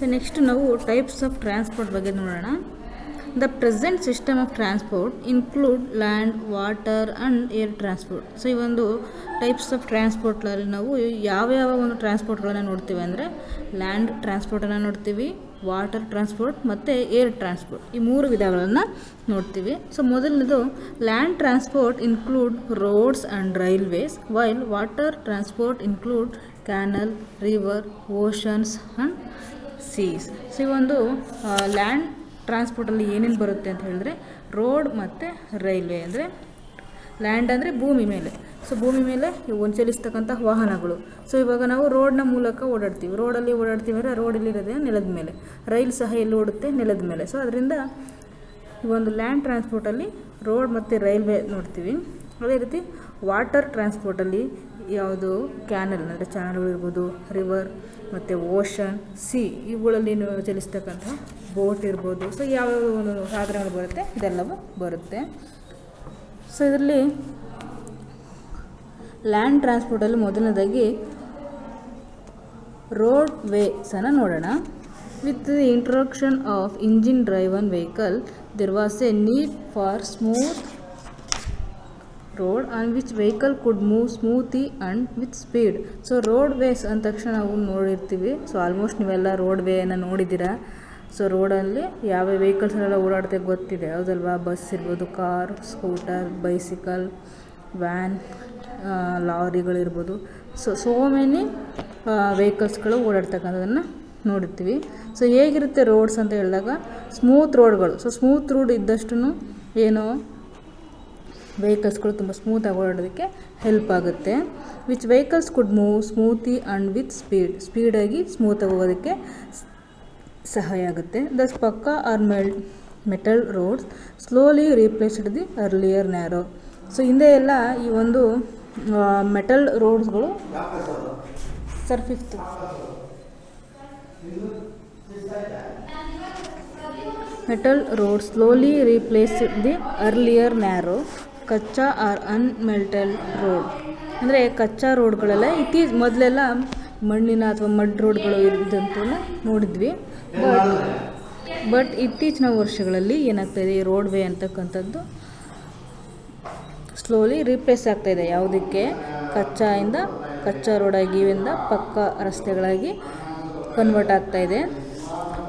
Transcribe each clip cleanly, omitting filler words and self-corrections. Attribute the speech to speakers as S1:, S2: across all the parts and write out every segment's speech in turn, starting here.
S1: So next ನಾವು types of transport ಬಗ್ಗೆ ನೋಡೋಣ. The present system of transport include land, water and air transport. So ಈ ಒಂದು types of ಟ್ರಾನ್ಸ್ಪೋರ್ಟ್ನಲ್ಲಿ ನಾವು ಯಾವ್ಯಾವ ಒಂದು ಟ್ರಾನ್ಸ್ಪೋರ್ಟ್ಗಳನ್ನು ನೋಡ್ತೀವಿ ಅಂದರೆ ಲ್ಯಾಂಡ್ ಟ್ರಾನ್ಸ್ಪೋರ್ಟನ್ನು ನೋಡ್ತೀವಿ, ವಾಟರ್ ಟ್ರಾನ್ಸ್ಪೋರ್ಟ್ ಮತ್ತು ಏರ್ ಟ್ರಾನ್ಸ್ಪೋರ್ಟ್, ಈ 3 ವಿಧಗಳನ್ನು ನೋಡ್ತೀವಿ. ಸೊ ಮೊದಲನೇದು land transport include roads and railways, while water transport include canal, river, oceans and seas. So ಈ ಒಂದು ಲ್ಯಾಂಡ್ ಟ್ರಾನ್ಸ್ಪೋರ್ಟಲ್ಲಿ ಏನೇನು ಬರುತ್ತೆ ಅಂತ ಹೇಳಿದ್ರೆ ರೋಡ್ ಮತ್ತು ರೈಲ್ವೆ. ಅಂದರೆ ಲ್ಯಾಂಡ್ ಅಂದರೆ ಭೂಮಿ ಮೇಲೆ, ಸೊ ಭೂಮಿ ಮೇಲೆ ಒಂದು ಚಲಿಸ್ತಕ್ಕಂಥ ವಾಹನಗಳು. ಸೊ ಇವಾಗ ನಾವು ರೋಡ್ನ ಮೂಲಕ ಓಡಾಡ್ತೀವಿ, ರೋಡಲ್ಲಿ ಓಡಾಡ್ತೀವಿ ಅಂದರೆ ರೋಡಲ್ಲಿ ಇರೋದೇ ನೆಲದ ಮೇಲೆ, ರೈಲು ಸಹ ಎಲ್ಲಿ ಓಡುತ್ತೆ ನೆಲದ ಮೇಲೆ. ಸೊ ಅದರಿಂದ ಈ ಒಂದು ಲ್ಯಾಂಡ್ ಟ್ರಾನ್ಸ್ಪೋರ್ಟಲ್ಲಿ ರೋಡ್ ಮತ್ತು ರೈಲ್ವೆ ನೋಡ್ತೀವಿ. ಅದೇ ರೀತಿ ವಾಟರ್ ಟ್ರಾನ್ಸ್ಪೋರ್ಟಲ್ಲಿ ಯಾವುದು ಕ್ಯಾನಲ್ ಅಂದರೆ ಚಾನಲ್ಗಳಿರ್ಬೋದು, ರಿವರ್ ಮತ್ತು ಓಷನ್, ಸಿ ಇವುಗಳಲ್ಲಿ ಚಲಿಸ್ತಕ್ಕಂಥ ಬೋಟ್ ಇರ್ಬೋದು. ಸೊ ಯಾವ್ಯಾವ ಒಂದು ಸಾಧನಗಳು ಬರುತ್ತೆ ಇದೆಲ್ಲವೂ ಬರುತ್ತೆ. ಸೊ ಇದರಲ್ಲಿ ಲ್ಯಾಂಡ್ ಟ್ರಾನ್ಸ್ಪೋರ್ಟಲ್ಲಿ ಮೊದಲನೇದಾಗಿ ರೋಡ್ ವೇಸನ್ನು ನೋಡೋಣ. With the introduction of engine driven vehicle there was a need for smooth road on which vehicle could move smoothly and with speed. So road ways ಅಂದ ತಕ್ಷಣ ನಾವು ನೋಡಿರ್ತೀವಿ. ಸೊ ಆಲ್ಮೋಸ್ಟ್ ನೀವೆಲ್ಲ road ವೇಯನ್ನು ನೋಡಿದ್ದೀರಾ. ಸೊ ರೋಡಲ್ಲಿ ಯಾವ ವೆಹಿಕಲ್ಸ್ನೆಲ್ಲ ಓಡಾಡುತ್ತೆ ಗೊತ್ತಿದೆ ಹೌದಲ್ವಾ. ಬಸ್ ಇರ್ಬೋದು, ಕಾರ್, ಸ್ಕೂಟರ್, ಬೈಸಿಕಲ್, ವ್ಯಾನ್, ಲಾರಿಗಳಿರ್ಬೋದು. ಸೋ ಮೆನಿ ವೆಹಿಕಲ್ಸ್ಗಳು ಓಡಾಡ್ತಕ್ಕಂಥದ್ದನ್ನು ನೋಡಿರ್ತೀವಿ. ಸೊ ಹೇಗಿರುತ್ತೆ ರೋಡ್ಸ್ ಅಂತ ಹೇಳಿದಾಗ ಸ್ಮೂತ್ ರೋಡ್ಗಳು. ಸೊ ಸ್ಮೂತ್ ರೋಡ್ ಇದ್ದಷ್ಟು ಏನೋ ವೆಹಿಕಲ್ಸ್ಗಳು ತುಂಬ ಸ್ಮೂತಾಗಿ ಓಡಾಡೋದಕ್ಕೆ ಹೆಲ್ಪ್ ಆಗುತ್ತೆ. Which vehicles could move smoothly and with ಸ್ಪೀಡಾಗಿ ಸ್ಮೂತಾಗಿ ಹೋಗೋದಕ್ಕೆ ಸಹಾಯ ಆಗುತ್ತೆ. Thus pucca or metal roads slowly replaced the earlier narrow. So ಹಿಂದೆ ಎಲ್ಲ ಈ ಒಂದು ಮೆಟಲ್ ರೋಡ್ಸ್ಗಳು metal road slowly replaced the earlier narrow kutcha or unmetal road. ಅಂದರೆ ಕಚ್ಚಾ ರೋಡ್ಗಳೆಲ್ಲ ಮೊದಲೆಲ್ಲ ಮಣ್ಣಿನ ಅಥವಾ ಮಡ್ ರೋಡ್ಗಳು ಇದ್ದಂತೂ ನೋಡಿದ್ವಿ. ಬಟ್ ಇತ್ತೀಚಿನ ವರ್ಷಗಳಲ್ಲಿ ಏನಾಗ್ತಾಯಿದೆ, ಈ ರೋಡ್ ವೇ ಅಂತಕ್ಕಂಥದ್ದು ಸ್ಲೋಲಿ ರೀಪ್ಲೇಸ್ ಆಗ್ತಾಯಿದೆ. ಯಾವುದಕ್ಕೆ? ಕಚ್ಚಾ ರೋಡಾಗಿಯಿಂದ ಪಕ್ಕಾ ರಸ್ತೆಗಳಾಗಿ ಕನ್ವರ್ಟ್ ಆಗ್ತಾಯಿದೆ.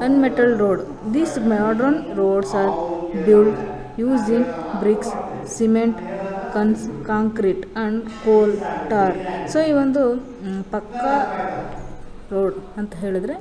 S1: Unmetal road. These modern roads are build using bricks, cement, concrete and coal tar. So ಈ ಒಂದು ಪಕ್ಕಾ ರೋಡ್ ಅಂತ ಹೇಳಿದ್ರೆ